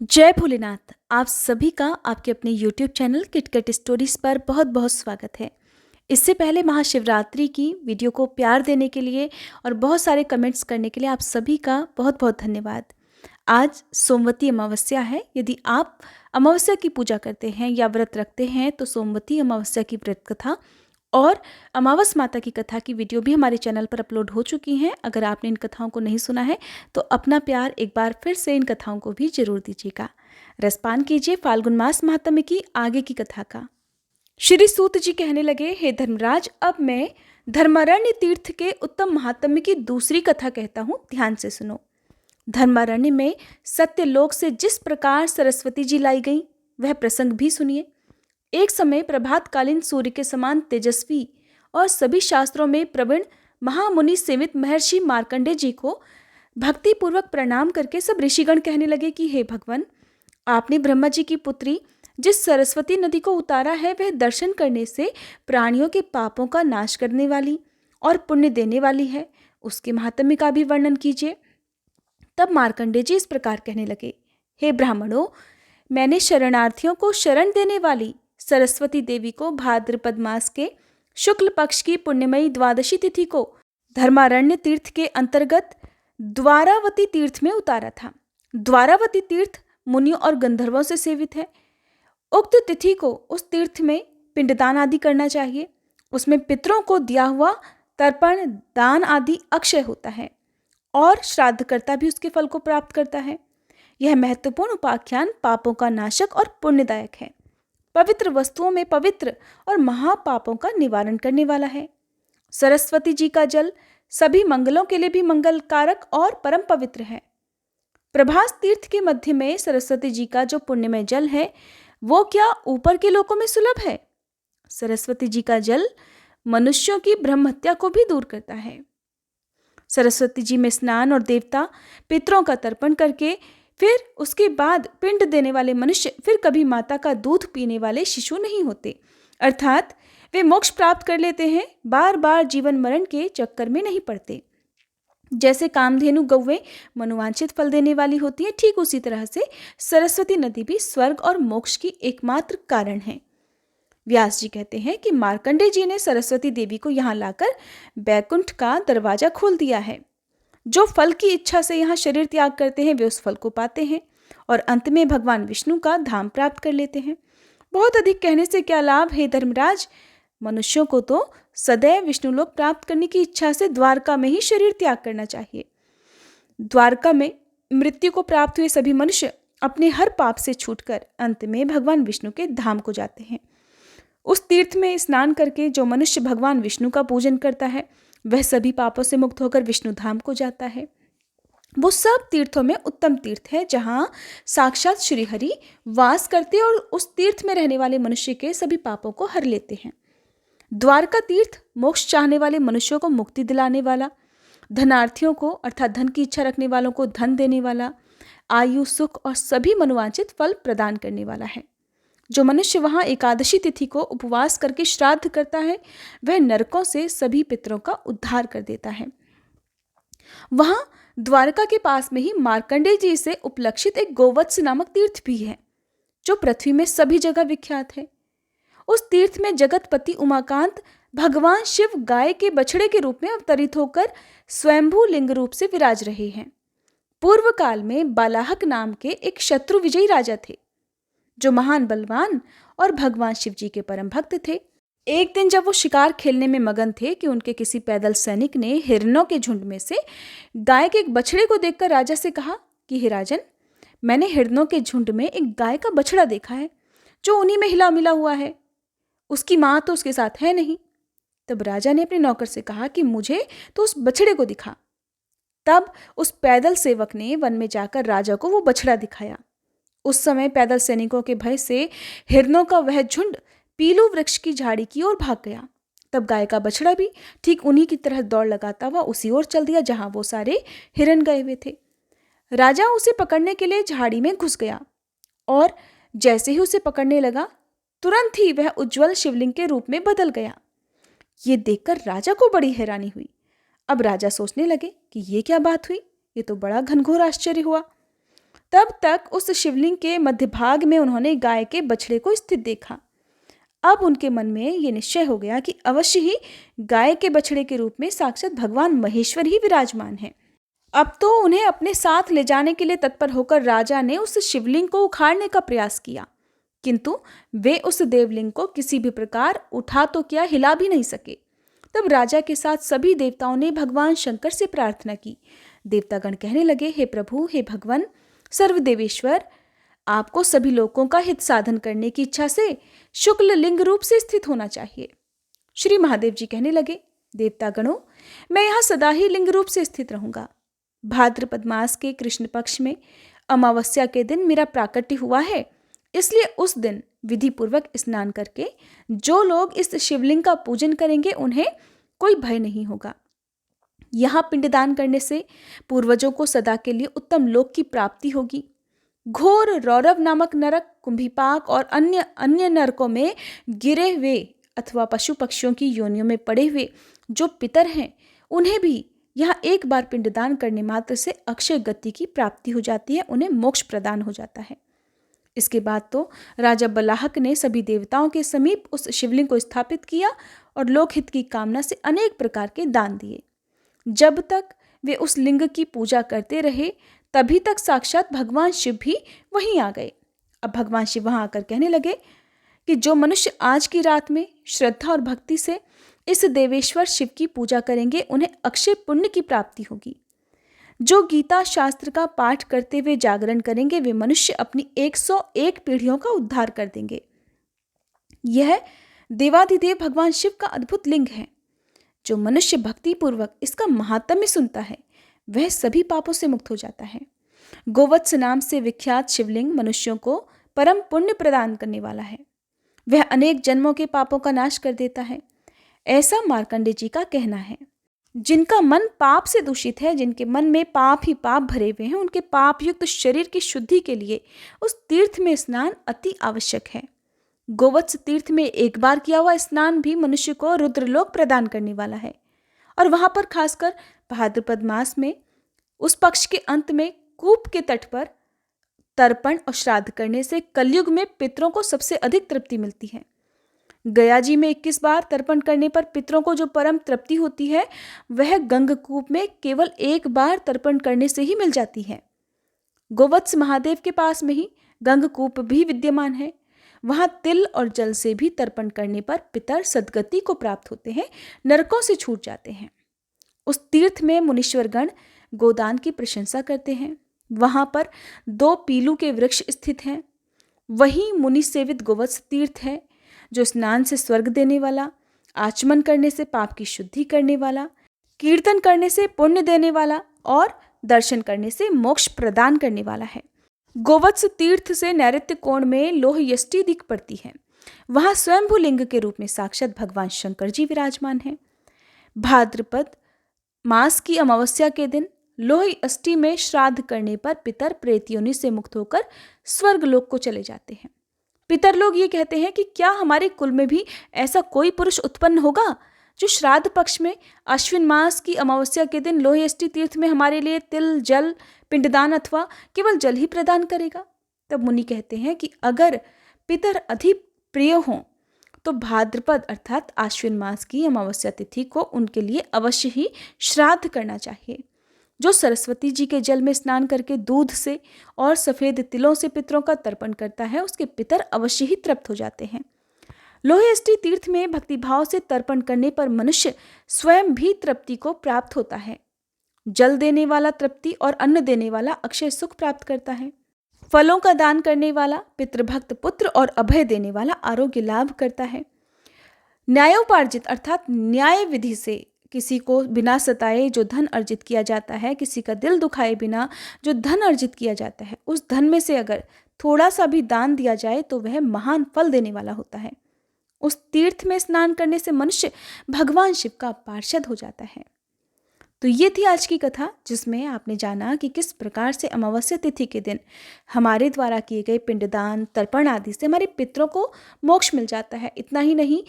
जय भोलेनाथ। आप सभी का आपके अपने YouTube चैनल किटकट स्टोरीज पर बहुत बहुत स्वागत है। इससे पहले महाशिवरात्रि की वीडियो को प्यार देने के लिए और बहुत सारे कमेंट्स करने के लिए आप सभी का बहुत बहुत धन्यवाद। आज सोमवती अमावस्या है। यदि आप अमावस्या की पूजा करते हैं या व्रत रखते हैं तो सोमवती अमावस्या की व्रत कथा और अमावस माता की कथा की वीडियो भी हमारे चैनल पर अपलोड हो चुकी हैं। अगर आपने इन कथाओं को नहीं सुना है तो अपना प्यार एक बार फिर से इन कथाओं को भी जरूर दीजिएगा। रसपान कीजिए फाल्गुन मास महात्म्य की आगे की कथा का। श्री सूत जी कहने लगे, हे धर्मराज, अब मैं धर्मारण्य तीर्थ के उत्तम महात्म्य की दूसरी कथा कहता हूँ, ध्यान से सुनो। धर्मारण्य में सत्यलोक से जिस प्रकार सरस्वती जी लाई गई वह प्रसंग भी सुनिए। एक समय प्रभातकालीन सूर्य के समान तेजस्वी और सभी शास्त्रों में प्रवीण महामुनि सेवित महर्षि मार्कंडेय जी को भक्ति पूर्वक प्रणाम करके सब ऋषिगण कहने लगे कि हे भगवान, आपने ब्रह्मा जी की पुत्री जिस सरस्वती नदी को उतारा है वह दर्शन करने से प्राणियों के पापों का नाश करने वाली और पुण्य देने वाली है, उसके महात्म्य का भी वर्णन कीजिए। तब मार्कंडेय जी इस प्रकार कहने लगे, हे ब्राह्मणों, मैंने शरणार्थियों को शरण देने वाली सरस्वती देवी को भाद्रपद मास के शुक्ल पक्ष की पुण्यमयी द्वादशी तिथि को धर्मारण्य तीर्थ के अंतर्गत द्वारावती तीर्थ में उतारा था। द्वारावती तीर्थ मुनियों और गंधर्वों से सेवित है। उक्त तिथि को उस तीर्थ में पिंडदान आदि करना चाहिए। उसमें पितरों को दिया हुआ तर्पण दान आदि अक्षय होता है और श्राद्धकर्ता भी उसके फल को प्राप्त करता है। यह महत्वपूर्ण उपाख्यान पापों का नाशक और पुण्यदायक है। पवित्र वस्तुओं में पवित्र और महापापों का निवारण करने वाला है। सरस्वती जी का जल सभी मंगलों के लिए भी मंगल कारक और परम पवित्र है। प्रभास तीर्थ के मध्य में सरस्वती जी का जो पुण्यमय जल है वो क्या ऊपर के लोकों में सुलभ है? सरस्वती जी का जल मनुष्यों की ब्रह्म हत्या को भी दूर करता है। सरस्वती जी में स्नान और देवता पितरों का तर्पण करके फिर उसके बाद पिंड देने वाले मनुष्य फिर कभी माता का दूध पीने वाले शिशु नहीं होते, अर्थात वे मोक्ष प्राप्त कर लेते हैं, बार बार जीवन मरण के चक्कर में नहीं पड़ते। जैसे कामधेनु गौवें मनोवांछित फल देने वाली होती है, ठीक उसी तरह से सरस्वती नदी भी स्वर्ग और मोक्ष की एकमात्र कारण है। व्यास जी कहते हैं कि मार्कंडेय जी ने सरस्वती देवी को यहाँ लाकर बैकुंठ का दरवाजा खोल दिया है। जो फल की इच्छा से यहाँ शरीर त्याग करते हैं वे उस फल को पाते हैं और अंत में भगवान विष्णु का धाम प्राप्त कर लेते हैं। बहुत अधिक कहने से क्या लाभ, हे धर्मराज, मनुष्यों को तो सदैव विष्णुलोक प्राप्त करने की इच्छा से द्वारका में ही शरीर त्याग करना चाहिए। द्वारका में मृत्यु को प्राप्त हुए सभी मनुष्य अपने हर पाप से छूटकर अंत में भगवान विष्णु के धाम को जाते हैं। उस तीर्थ में स्नान करके जो मनुष्य भगवान विष्णु का पूजन करता है वह सभी पापों से मुक्त होकर विष्णु धाम को जाता है। वो सब तीर्थों में उत्तम तीर्थ है जहाँ साक्षात श्री हरि वास करते और उस तीर्थ में रहने वाले मनुष्य के सभी पापों को हर लेते हैं। द्वारका तीर्थ मोक्ष चाहने वाले मनुष्यों को मुक्ति दिलाने वाला, धनार्थियों को अर्थात धन की इच्छा रखने वालों को धन देने वाला, आयु सुख और सभी मनोवांछित फल प्रदान करने वाला है। जो मनुष्य वहाँ एकादशी तिथि को उपवास करके श्राद्ध करता है वह नरकों से सभी पितरों का उद्धार कर देता है। वहाँ द्वारका के पास में ही मार्कंडेय जी से उपलक्षित एक गोवत्स नामक तीर्थ भी है जो पृथ्वी में सभी जगह विख्यात है। उस तीर्थ में जगतपति उमाकांत भगवान शिव गाय के बछड़े के रूप में अवतरित होकर स्वयंभू लिंग रूप से विराज रहे हैं। पूर्व काल में बालाहक नाम के एक शत्रु विजयी राजा थे जो महान बलवान और भगवान शिव जी के परम भक्त थे। एक दिन जब वो शिकार खेलने में मगन थे कि उनके किसी पैदल सैनिक ने हिरणों के झुंड में से गाय के एक बछड़े को देखकर राजा से कहा कि हे राजन, मैंने हिरणों के झुंड में एक गाय का बछड़ा देखा है जो उन्हीं में हिला मिला हुआ है, उसकी माँ तो उसके साथ है नहीं। तब राजा ने अपने नौकर से कहा कि मुझे तो उस बछड़े को दिखा। तब उस पैदल सेवक ने वन में जाकर राजा को वो बछड़ा दिखाया। उस समय पैदल सैनिकों के भय से हिरणों का वह झुंड पीलू वृक्ष की झाड़ी की ओर भाग गया। तब गाय का बछड़ा भी ठीक उन्हीं की तरह दौड़ लगाता हुआ उसी ओर चल दिया जहां वो सारे हिरण गए हुए थे। राजा उसे पकड़ने के लिए झाड़ी में घुस गया और जैसे ही उसे पकड़ने लगा तुरंत ही वह उज्जवल शिवलिंग के रूप में बदल गया। ये देखकर राजा को बड़ी हैरानी हुई। अब राजा सोचने लगे कि ये क्या बात हुई, ये तो बड़ा घनघोर आश्चर्य हुआ। तब तक उस शिवलिंग के मध्य भाग में उन्होंने गाय के बछड़े को स्थित देखा। अब उनके मन में ये निश्चय हो गया कि अवश्य ही गाय के बछड़े के रूप में साक्षात भगवान महेश्वर ही विराजमान है। अब तो उन्हें अपने साथ ले जाने के लिए तत्पर होकर राजा ने उस शिवलिंग को उखाड़ने का प्रयास किया, किंतु वे उस देवलिंग को किसी भी प्रकार उठा तो क्या, हिला भी नहीं सके। तब राजा के साथ सभी देवताओं ने भगवान शंकर से प्रार्थना की। देवतागण कहने लगे, हे प्रभु, हे भगवान सर्वदेवेश्वर, आपको सभी लोगों का हित साधन करने की इच्छा से शुक्ल लिंग रूप से स्थित होना चाहिए। श्री महादेव जी कहने लगे, देवतागणों, मैं यहाँ सदा ही लिंग रूप से स्थित रहूंगा। भाद्रपद मास के कृष्ण पक्ष में अमावस्या के दिन मेरा प्राकट्य हुआ है, इसलिए उस दिन विधि पूर्वक स्नान करके जो लोग इस शिवलिंग का पूजन करेंगे उन्हें कोई भय नहीं होगा। यहाँ पिंडदान करने से पूर्वजों को सदा के लिए उत्तम लोक की प्राप्ति होगी। घोर रौरव नामक नरक, कुंभीपाक और अन्य अन्य नरकों में गिरे हुए अथवा पशु पक्षियों की योनियों में पड़े हुए जो पितर हैं, उन्हें भी यहाँ एक बार पिंडदान करने मात्र से अक्षय गति की प्राप्ति हो जाती है, उन्हें मोक्ष प्रदान हो जाता है। इसके बाद तो राजा बलाहक ने सभी देवताओं के समीप उस शिवलिंग को स्थापित किया और लोकहित की कामना से अनेक प्रकार के दान दिए। जब तक वे उस लिंग की पूजा करते रहे तभी तक साक्षात भगवान शिव भी वहीं आ गए। अब भगवान शिव वहां आकर कहने लगे कि जो मनुष्य आज की रात में श्रद्धा और भक्ति से इस देवेश्वर शिव की पूजा करेंगे उन्हें अक्षय पुण्य की प्राप्ति होगी। जो गीता शास्त्र का पाठ करते हुए जागरण करेंगे वे मनुष्य अपनी 101 पीढ़ियों का उद्धार कर देंगे। यह देवाधिदेव भगवान शिव का अद्भुत लिंग है। जो मनुष्य भक्ति पूर्वक इसका महात्म्य सुनता है वह सभी पापों से मुक्त हो जाता है। गोवत्स नाम से विख्यात शिवलिंग मनुष्यों को परम पुण्य प्रदान करने वाला है। वह अनेक जन्मों के पापों का नाश कर देता है, ऐसा मार्कंडे जी का कहना है। जिनका मन पाप से दूषित है, जिनके मन में पाप ही पाप भरे हुए हैं, उनके पाप युक्त शरीर की शुद्धि के लिए उस तीर्थ में स्नान अति आवश्यक है। गोवत्स तीर्थ में एक बार किया हुआ स्नान भी मनुष्य को रुद्रलोक प्रदान करने वाला है। और वहां पर खासकर भाद्रपद मास में उस पक्ष के अंत में कूप के तट पर तर्पण और श्राद्ध करने से कलयुग में पितरों को सबसे अधिक तृप्ति मिलती है। गया जी में 21 बार तर्पण करने पर पितरों को जो परम तृप्ति होती है वह गंगकूप में केवल एक बार तर्पण करने से ही मिल जाती है। गोवत्स महादेव के पास में ही गंगकूप भी विद्यमान है। वहां तिल और जल से भी तर्पण करने पर पितर सद्गति को प्राप्त होते हैं, नरकों से छूट जाते हैं। उस तीर्थ में मुनीश्वरगण गोदान की प्रशंसा करते हैं। वहां पर 2 पीलू के वृक्ष स्थित हैं। वही मुनि सेवित गोवत्स तीर्थ है जो स्नान से स्वर्ग देने वाला, आचमन करने से पाप की शुद्धि करने वाला, कीर्तन करने से पुण्य देने वाला और दर्शन करने से मोक्ष प्रदान करने वाला है। गोवत्स तीर्थ से नैऋत्य कोण में लोह यष्टि दिख पड़ती है। वहां स्वयंभू लिंग के रूप में साक्षात भगवान शंकर जी विराजमान हैं। भाद्रपद मास की अमावस्या के दिन लोह यष्टि में श्राद्ध करने पर पितर प्रेत योनि से मुक्त होकर स्वर्ग लोक को चले जाते हैं। पितर लोग ये कहते हैं कि क्या हमारे कुल में भी ऐसा कोई पुरुष उत्पन्न होगा जो श्राद्ध पक्ष में अश्विन मास की अमावस्या के दिन लोह यष्टि तीर्थ में हमारे लिए तिल, जल, पिंडदान अथवा केवल जल ही प्रदान करेगा। तब मुनि कहते हैं कि अगर पितर अधिक प्रिय हों तो भाद्रपद अर्थात आश्विन मास की अमावस्या तिथि को उनके लिए अवश्य ही श्राद्ध करना चाहिए। जो सरस्वती जी के जल में स्नान करके दूध से और सफेद तिलों से पितरों का तर्पण करता है उसके पितर अवश्य ही तृप्त हो जाते हैं। लोह यष्टि तीर्थ में भक्तिभाव से तर्पण करने पर मनुष्य स्वयं भी तृप्ति को प्राप्त होता है। जल देने वाला तृप्ति और अन्न देने वाला अक्षय सुख प्राप्त करता है। फलों का दान करने वाला पितृभक्त पुत्र और अभय देने वाला आरोग्य लाभ करता है। न्यायोपार्जित अर्थात न्याय विधि से किसी को बिना सताए जो धन अर्जित किया जाता है, किसी का दिल दुखाए बिना जो धन अर्जित किया जाता है, उस धन में से अगर थोड़ा सा भी दान दिया जाए तो वह महान फल देने वाला होता है। उस तीर्थ में स्नान करने से मनुष्य भगवान शिव का पार्षद हो जाता है। तो ये थी आज की कथा जिसमें आपने जाना कि किस प्रकार से अमावस्या तिथि के दिन हमारे द्वारा किए गए पिंडदान, तर्पण आदि से हमारे पितरों को मोक्ष मिल जाता है। इतना ही नहीं,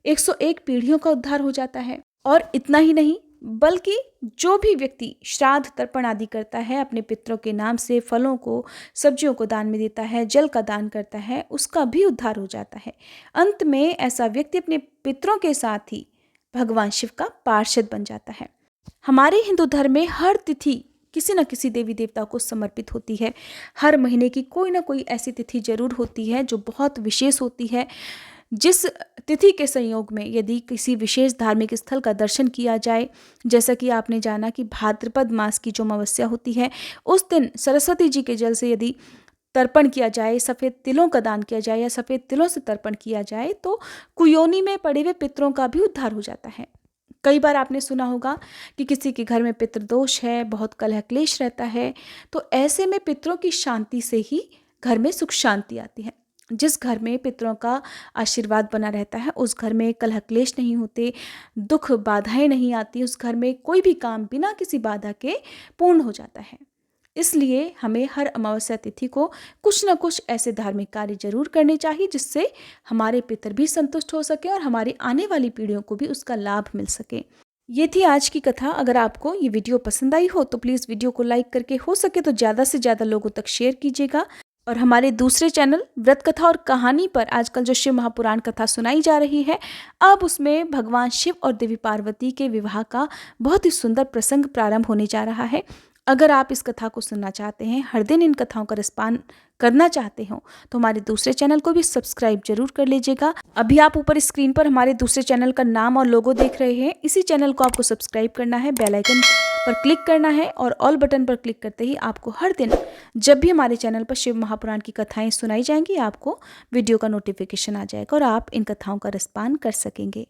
101 पीढ़ियों का उद्धार हो जाता है। और इतना ही नहीं, बल्कि जो भी व्यक्ति श्राद्ध तर्पण आदि करता है, अपने पितरों के नाम से फलों को, सब्जियों को दान में देता है, जल का दान करता है, उसका भी उद्धार हो जाता है। अंत में ऐसा व्यक्ति अपने पितरों के साथ ही भगवान शिव का पार्षद बन जाता है। हमारे हिंदू धर्म में हर तिथि किसी न किसी देवी देवता को समर्पित होती है। हर महीने की कोई ना कोई ऐसी तिथि जरूर होती है जो बहुत विशेष होती है। जिस तिथि के संयोग में यदि किसी विशेष धार्मिक स्थल का दर्शन किया जाए, जैसा कि आपने जाना कि भाद्रपद मास की जो अमावस्या होती है, उस दिन सरस्वती जी के जल से यदि तर्पण किया जाए, सफ़ेद तिलों का दान किया जाए या सफ़ेद तिलों से तर्पण किया जाए, तो कुयोनी में पड़े हुए पितरों का भी उद्धार हो जाता है। कई बार आपने सुना होगा कि किसी के घर में पितृदोष है, बहुत कलह क्लेश रहता है, तो ऐसे में पितरों की शांति से ही घर में सुख शांति आती है। जिस घर में पितरों का आशीर्वाद बना रहता है, उस घर में कलह क्लेश नहीं होते, दुख बाधाएं नहीं आती, उस घर में कोई भी काम बिना किसी बाधा के पूर्ण हो जाता है। इसलिए हमें हर अमावस्या तिथि को कुछ न कुछ ऐसे धार्मिक कार्य जरूर करने चाहिए जिससे हमारे पितर भी संतुष्ट हो सके और हमारी आने वाली पीढ़ियों को भी उसका लाभ मिल सके। ये थी आज की कथा। अगर आपको ये वीडियो पसंद आई हो तो प्लीज़ वीडियो को लाइक करके हो सके तो ज़्यादा से ज़्यादा लोगों तक शेयर कीजिएगा। और हमारे दूसरे चैनल व्रत कथा और कहानी पर आजकल जो शिव महापुराण कथा सुनाई जा रही है, अब उसमें भगवान शिव और देवी पार्वती के विवाह का बहुत ही सुंदर प्रसंग प्रारंभ होने जा रहा है। अगर आप इस कथा को सुनना चाहते हैं, हर दिन इन कथाओं का रिस्पान करना चाहते हो, तो हमारे दूसरे चैनल को भी सब्सक्राइब जरूर कर लीजिएगा। अभी आप ऊपर स्क्रीन पर हमारे दूसरे चैनल का नाम और लोगो देख रहे हैं। इसी चैनल को आपको सब्सक्राइब करना है, बेल आइकन पर क्लिक करना है और ऑल बटन पर क्लिक करते ही आपको हर दिन जब भी हमारे चैनल पर शिव महापुराण की कथाएं सुनाई जाएंगी, आपको वीडियो का नोटिफिकेशन आ जाएगा और आप इन कथाओं का रिस्पान कर सकेंगे।